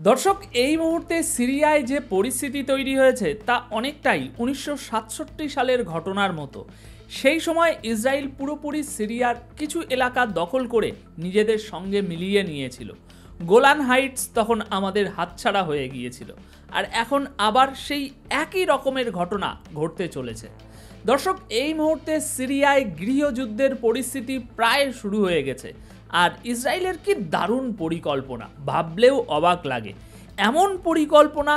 দর্শক, এই মুহূর্তে সিরিয়ায় যে পরিস্থিতি তৈরি হয়েছে তা অনেকটাই 1967 সালের ঘটনার মতো। সেই সময় ইসরায়েল পুরোপুরি সিরিয়ার কিছু এলাকা দখল করে নিজেদের সঙ্গে মিলিয়ে নিয়েছিল। গোলান হাইটস তখন আমাদের হাতছাড়া হয়ে গিয়েছিল, আর এখন আবার সেই একই রকমের ঘটনা ঘটতে চলেছে। দর্শক, এই মুহূর্তে সিরিয়ায় গৃহযুদ্ধের পরিস্থিতি প্রায় শুরু হয়ে গেছে, আর ইসরায়েলের কি দারুণ পরিকল্পনা, ভাবলেও অবাক লাগে। এমন পরিকল্পনা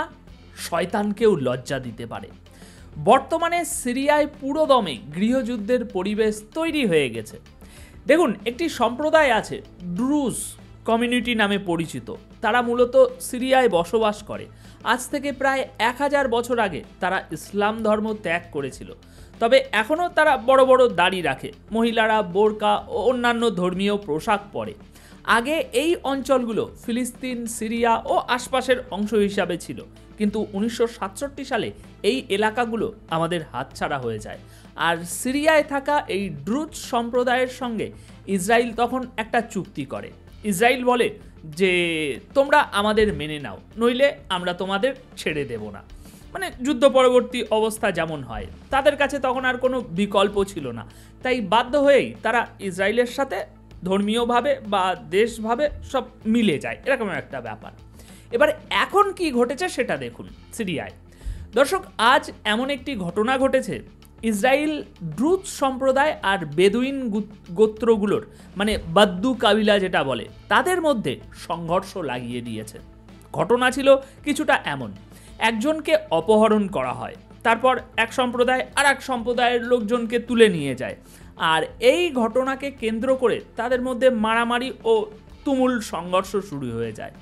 শয়তানকেও লজ্জা দিতে পারে। বর্তমানে সিরিয়ায় পুরোদমে গৃহযুদ্ধের পরিবেশ তৈরি হয়ে গেছে। দেখুন, একটি সম্প্রদায় আছে ড্রুজ কমিউনিটি নামে পরিচিত। তারা মূলত সিরিয়ায় বসবাস করে। আজ থেকে প্রায় 1000 বছর আগে তারা ইসলাম ধর্ম ত্যাগ করেছিল, তবে এখনও তারা বড় বড় দাড়ি রাখে। মহিলারা বোরকা ও অন্যান্য ধর্মীয় পোশাক পরে। আগে এই অঞ্চলগুলো ফিলিস্তিন, সিরিয়া ও আশপাশের অংশ হিসাবে ছিল, কিন্তু 1967 সালে এই এলাকাগুলো আমাদের হাতছাড়া হয়ে যায়। আর সিরিয়ায় থাকা এই ড্রুজ সম্প্রদায়ের সঙ্গে ইসরায়েল তখন একটা চুক্তি করে। ইসরায়েল বলে যে তোমরা আমাদের মেনে নাও, নইলে আমরা তোমাদের ছেড়ে দেব না। মানে যুদ্ধ পরবর্তী অবস্থা যেমন হয়, তাদের কাছে তখন আর কোনো বিকল্প ছিল না। তাই বাধ্য হয়েই তারা ইসরায়েলের সাথে ধর্মীয়ভাবে বা দেশভাবে সব মিলে যায়, এরকম একটা ব্যাপার। এবার এখন কি ঘটেছে সেটা দেখুন সিরিয়ায়। দর্শক, আজ এমন একটি ঘটনা ঘটেছে, ইসরায়েল ড্রুজ সম্প্রদায় আর বেদুইন গোত্রগুলোর, মানে বাদ্দু কাবিলা যেটা বলে, তাদের মধ্যে সংঘর্ষ লাগিয়ে দিয়েছে। ঘটনা ছিল কিছুটা এমন: একজনকে অপহরণ করা হয়, তারপর এক সম্প্রদায় আর এক সম্প্রদায়ের লোকজনকে তুলে নিয়ে যায়, আর এই ঘটনাকে কেন্দ্র করে তাদের মধ্যে মারামারি ও তুমুল সংঘর্ষ শুরু হয়ে যায়।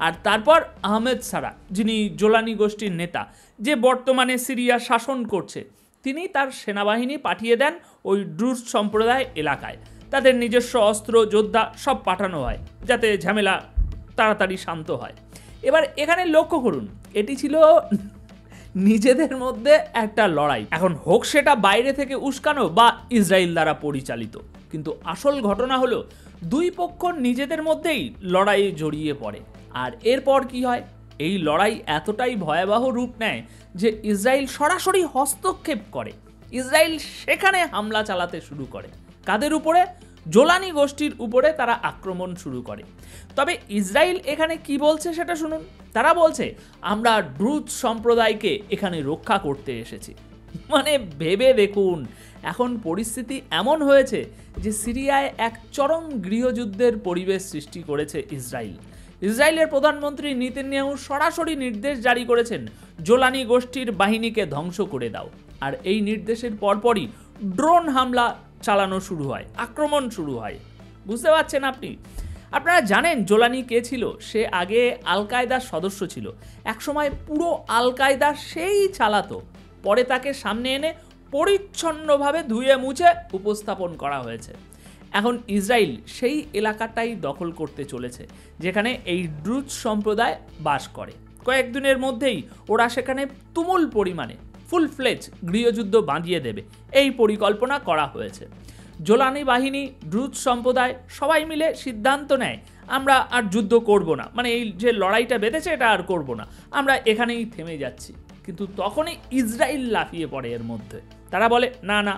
আর তারপর আহমেদ সারা, যিনি জোলানি গোষ্ঠীর নেতা, যে বর্তমানে সিরিয়া শাসন করছে, তিনি তার সেনাবাহিনী পাঠিয়ে দেন ওই ড্রুজ সম্প্রদায় এলাকায়। তাদের নিজস্ব অস্ত্র, যোদ্ধা সব পাঠানো হয়, যাতে ঝামেলা তাড়াতাড়ি শান্ত হয়। এবার এখানে লক্ষ্য করুন, এটি ছিল নিজেদের মধ্যে একটা লড়াই। এখন হোক সেটা বাইরে থেকে উস্কানো বা ইসরায়েল দ্বারা পরিচালিত, কিন্তু আসল ঘটনা হলো দুই পক্ষ নিজেদের মধ্যেই লড়াইয়ে জড়িয়ে পড়ে। আর এরপর কি হয়? এই লড়াই এতটাই ভয়াবহ রূপ নেয় যে ইসরায়েল সরাসরি হস্তক্ষেপ করে। ইসরায়েল সেখানে হামলা চালাতে শুরু করে। কাদের উপরে? জোলানি গোষ্ঠীর উপরে তারা আক্রমণ শুরু করে। তবে ইসরায়েল এখানে কি বলছে সেটা শুনুন। তারা বলছে, আমরা ড্রুজ সম্প্রদায়কে এখানে রক্ষা করতে এসেছি। মানে ভেবে দেখুন, এখন পরিস্থিতি এমন হয়েছে যে সিরিয়ায় এক চরম গৃহযুদ্ধের পরিবেশ সৃষ্টি করেছে ইসরায়েল। ইসরায়েলের প্রধানমন্ত্রী নেতানিয়াহু সরাসরি নির্দেশ জারি করেছেন, জোলানি গোষ্ঠীর বাহিনীকে ধ্বংস করে দাও। আর এই নির্দেশের পরপরই ড্রোন হামলা চালানো শুরু হয়, আক্রমণ শুরু হয়। বুঝতে পারছেন আপনি? আপনারা জানেন জোলানি কে ছিল? সে আগে আল কায়দার সদস্য ছিল। একসময় পুরো আল কায়দা সেই চালাতো। পরে তাকে সামনে এনে পরিচ্ছন্নভাবে ধুয়ে মুছে উপস্থাপন করা হয়েছে। এখন ইসরায়েল সেই এলাকাটাই দখল করতে চলেছে, যেখানে এই ড্রুজ সম্প্রদায় বাস করে। কয়েকদিনের মধ্যেই ওরা সেখানে তুমুল পরিমাণে ফুল ফ্লেজ গৃহযুদ্ধ বাঁধিয়ে দেবে, এই পরিকল্পনা করা হয়েছে। জোলানি বাহিনী, ড্রুজ সম্প্রদায় সবাই মিলে সিদ্ধান্ত নেয়, আমরা আর যুদ্ধ করব না, মানে এই যে লড়াইটা বেঁধেছে এটা আর করব না, আমরা এখানেই থেমে যাচ্ছি। কিন্তু তখনই ইসরায়েল লাফিয়ে পড়ে এর মধ্যে। তারা বলে, না না,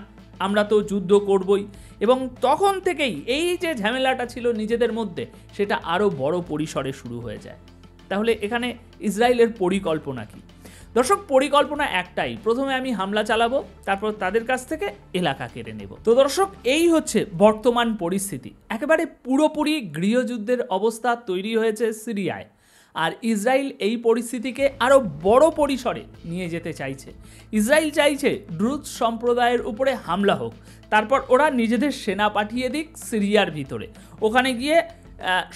আমরা তো যুদ্ধ করবই। এবং তখন থেকেই এই যে ঝামেলাটা ছিল নিজেদের মধ্যে, সেটা আরও বড় পরিসরে শুরু হয়ে যায়। তাহলে এখানে ইসরায়েলের পরিকল্পনা কি? দর্শক, পরিকল্পনা একটাই, প্রথমে আমি হামলা চালাবো, তারপর তাদের কাছ থেকে এলাকা কেড়ে নেব। তো দর্শক, এই হচ্ছে বর্তমান পরিস্থিতি। একেবারে পুরোপুরি গৃহযুদ্ধের অবস্থা তৈরি হয়েছে সিরিয়ায়। আর ইসরায়েল এই পরিস্থিতিকে আরও বড় পরিসরে নিয়ে যেতে চাইছে। ইসরায়েল চাইছে ড্রুজ সম্প্রদায়ের উপরে হামলা হোক, তারপর ওরা নিজেদের সেনা পাঠিয়ে দিক সিরিয়ার ভিতরে। ওখানে গিয়ে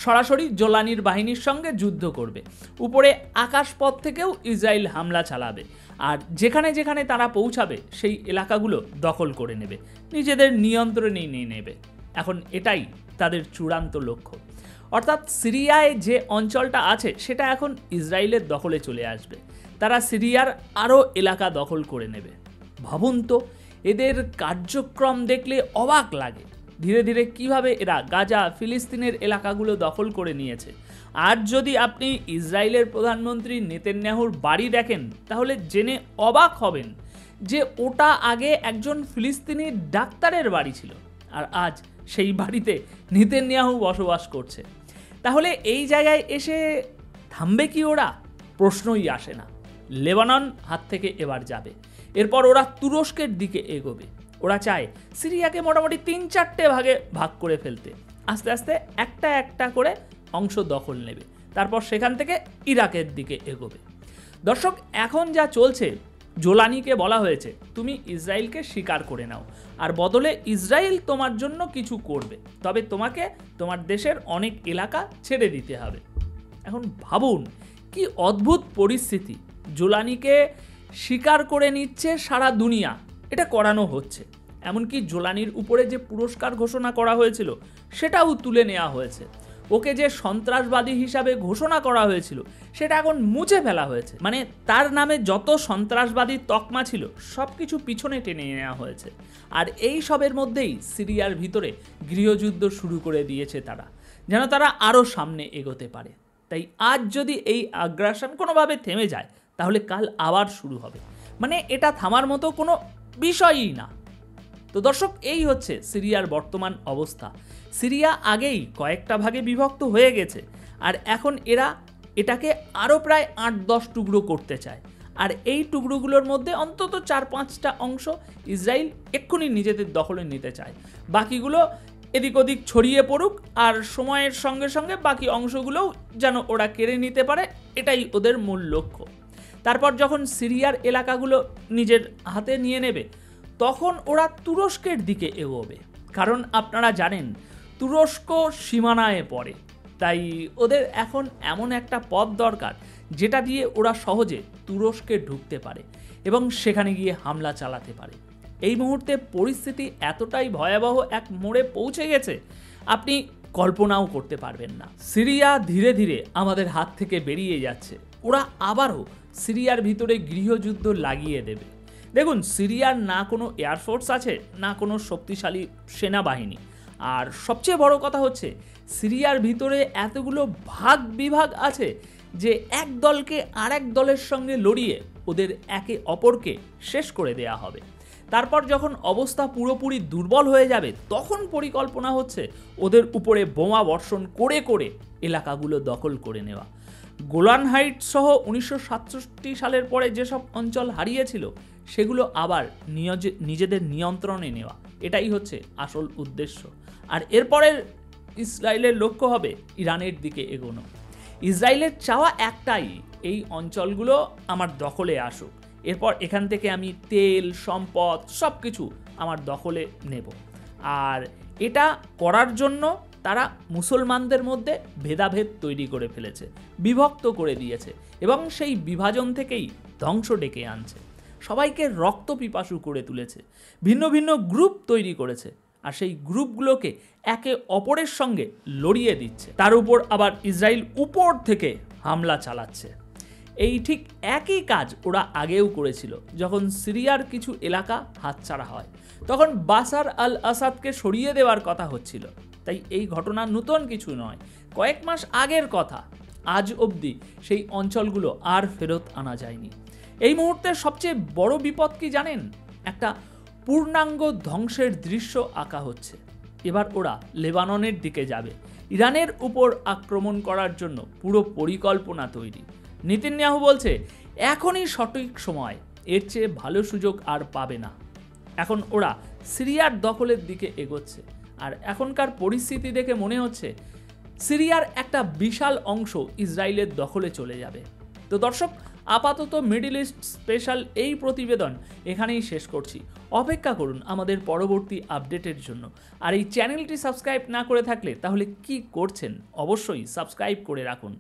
সরাসরি জোলানির বাহিনীর সঙ্গে যুদ্ধ করবে। উপরে আকাশপথ থেকেও ইসরায়েল হামলা চালাবে, আর যেখানে যেখানে তারা পৌঁছাবে সেই এলাকাগুলো দখল করে নেবে, নিজেদের নিয়ন্ত্রণেই নিয়ে নেবে। এখন এটাই তাদের চূড়ান্ত লক্ষ্য। অর্থাৎ সিরিয়ায় যে অঞ্চলটা আছে সেটা এখন ইসরায়েলের দখলে চলে আসবে। তারা সিরিয়ার আরও এলাকা দখল করে নেবে। ভাবুন তো, এদের কার্যক্রম দেখলে অবাক লাগে। ধীরে ধীরে কিভাবে এরা গাজা, ফিলিস্তিনের এলাকাগুলো দখল করে নিয়েছে। আর যদি আপনি ইসরায়েলের প্রধানমন্ত্রী নেতানিয়াহুর বাড়ি দেখেন তাহলে জেনে অবাক হবেন যে ওটা আগে একজন ফিলিস্তিনি ডাক্তারের বাড়ি ছিল, আর আজ সেই বাড়িতে নেতানিয়াহু বসবাস করছে। তাহলে এই জায়গায় এসে থামবে কি ওরা? প্রশ্নই আসে না। লেবানন হাত থেকে এবার যাবে, এরপর ওরা তুরস্কের দিকে এগোবে। ওরা চায় সিরিয়াকে মোটামুটি 3-4টে ভাগে ভাগ করে ফেলতে, আস্তে আস্তে একটা একটা করে অংশ দখল নেবে, তারপর সেখান থেকে ইরাকের দিকে এগোবে। দর্শক, এখন যা চলছে, জোলানিকে বলা হয়েছে তুমি ইসরায়েলকে স্বীকার করে নাও, আর বদলে ইসরায়েল তোমার জন্য কিছু করবে, তবে তোমাকে তোমার দেশের অনেক এলাকা ছেড়ে দিতে হবে। এখন ভাবুন কি অদ্ভুত পরিস্থিতি, জোলানিকে স্বীকার করে নিচ্ছে সারা দুনিয়া, এটা করানো হচ্ছে। এমনকি জোলানির উপরে যে পুরস্কার ঘোষণা করা হয়েছিল সেটাও তুলে নেওয়া হয়েছে। ওকে যে সন্ত্রাসবাদী হিসাবে ঘোষণা করা হয়েছিল সেটা এখন মুছে ফেলা হয়েছে। মানে তার নামে যত সন্ত্রাসবাদী তকমা ছিল সব কিছু পিছনে টেনে নেওয়া হয়েছে। আর এই সবের মধ্যেই সিরিয়ার ভিতরে গৃহযুদ্ধ শুরু করে দিয়েছে তারা, যেন তারা আরও সামনে এগোতে পারে। তাই আজ যদি এই আগ্রাসন কোনোভাবে থেমে যায় তাহলে কাল আবার শুরু হবে। মানে এটা থামার মতো কোনো বিষয়ই না। তো দর্শক, এই হচ্ছে সিরিয়ার বর্তমান অবস্থা। সিরিয়া আগেই কয়েকটা ভাগে বিভক্ত হয়ে গেছে, আর এখন এরা এটাকে আরও প্রায় 8-10 টুকরো করতে চায়। আর এই টুকরোগুলোর মধ্যে অন্তত 4-5টা অংশ ইসরায়েল এক্ষুনি নিজেদের দখলে নিতে চায়, বাকিগুলো এদিক ওদিক ছড়িয়ে পড়ুক, আর সময়ের সঙ্গে সঙ্গে বাকি অংশগুলোও যেন ওরা কেড়ে নিতে পারে, এটাই ওদের মূল লক্ষ্য। তারপর যখন সিরিয়ার এলাকাগুলো নিজের হাতে নিয়ে নেবে তখন ওরা তুরস্কের দিকে এগোবে, কারণ আপনারা জানেন তুরস্ক সীমানায় পড়ে। তাই ওদের এখন এমন একটা পথ দরকার যেটা দিয়ে ওরা সহজে তুরস্কে ঢুকতে পারে এবং সেখানে গিয়ে হামলা চালাতে পারে। এই মুহূর্তে পরিস্থিতি এতটাই ভয়াবহ এক মোড়ে পৌঁছে গেছে আপনি কল্পনাও করতে পারবেন না। সিরিয়া ধীরে ধীরে আমাদের হাত থেকে বেরিয়ে যাচ্ছে। ওরা আবারও সিরিয়ার ভিতরে গৃহযুদ্ধ লাগিয়ে দেবে। দেখুন, সিরিয়ার না কোনো এয়ারফোর্স আছে, না কোনো শক্তিশালী সেনাবাহিনী, আর সবচেয়ে বড় কথা হচ্ছে সিরিয়ার ভিতরে এতগুলো ভাগ বিভাগ আছে যে এক দলকে আরেক দলের সঙ্গে লড়িয়ে ওদের একে অপরকে শেষ করে দেয়া হবে। তারপর যখন অবস্থা পুরোপুরি দুর্বল হয়ে যাবে তখন পরিকল্পনা হচ্ছে ওদের উপরে বোমা বর্ষণ করে করে এলাকাগুলো দখল করে নেওয়া। গোলান হাইটস সহ 1967 সালের পরে যেসব অঞ্চল হারিয়েছিল সেগুলো আবার নিজেদের নিয়ন্ত্রণে নেওয়া, এটাই হচ্ছে আসল উদ্দেশ্য। আর এরপরের ইসরায়েলের লক্ষ্য হবে ইরানের দিকে এগোনো। ইসরায়েলের চাওয়া একটাই, এই অঞ্চলগুলো আমার দখলে আসুক, এরপর এখান থেকে আমি তেল সম্পদ সব কিছু আমার দখলে নেব। আর এটা করার জন্য তারা মুসলমানদের মধ্যে ভেদাভেদ তৈরি করে ফেলেছে, বিভক্ত করে দিয়েছে এবং সেই বিভাজন থেকেই ধ্বংস ডেকে আনছে। সবাইকে রক্ত পিপাসু করে তুলেছে, ভিন্ন ভিন্ন গ্রুপ তৈরি করেছে, আর সেই গ্রুপগুলোকে একে অপরের সঙ্গে লড়িয়ে দিচ্ছে। তার উপর আবার ইসরায়েল উপর থেকে হামলা চালাচ্ছে। এই ঠিক একই কাজ ওরা আগেও করেছিল। যখন সিরিয়ার কিছু এলাকা হাতছাড়া হয় তখন বাশার আল আসাদকে সরিয়ে দেওয়ার কথা হচ্ছিল। তাই এই ঘটনা নতুন কিছু নয়, কয়েক মাস আগের কথা। আজ অবধি সেই অঞ্চলগুলো আর ফেরত আনা যায়নি। এই মুহূর্তে সবচেয়ে বড় বিপদ কি জানেন? একটা পূর্ণাঙ্গ ধ্বংসের দৃশ্য আঁকা হচ্ছে। এবার ওরা লেবাননের দিকে যাবে, ইরানের উপর আক্রমণ করার জন্য পুরো পরিকল্পনা তৈরি। নেতানিয়াহু বলছে এখনই সঠিক সময়, এর চেয়ে ভালো সুযোগ আর পাবে না। এখন ওরা সিরিয়ার দখলের দিকে এগোচ্ছে, আর এখনকার পরিস্থিতি দেখে মনে হচ্ছে সিরিয়ার একটা বিশাল অংশ ইসরায়েলের দখলে চলে যাবে। তো দর্শক, আপাতত মিডল ইস্ট স্পেশাল এই প্রতিবেদন এখানেই শেষ করছি। অপেক্ষা করুন আমাদের পরবর্তী আপডেটের জন্য। আর এই চ্যানেলটি সাবস্ক্রাইব না করে থাকলে তাহলে কি করছেন? অবশ্যই সাবস্ক্রাইব করে রাখুন।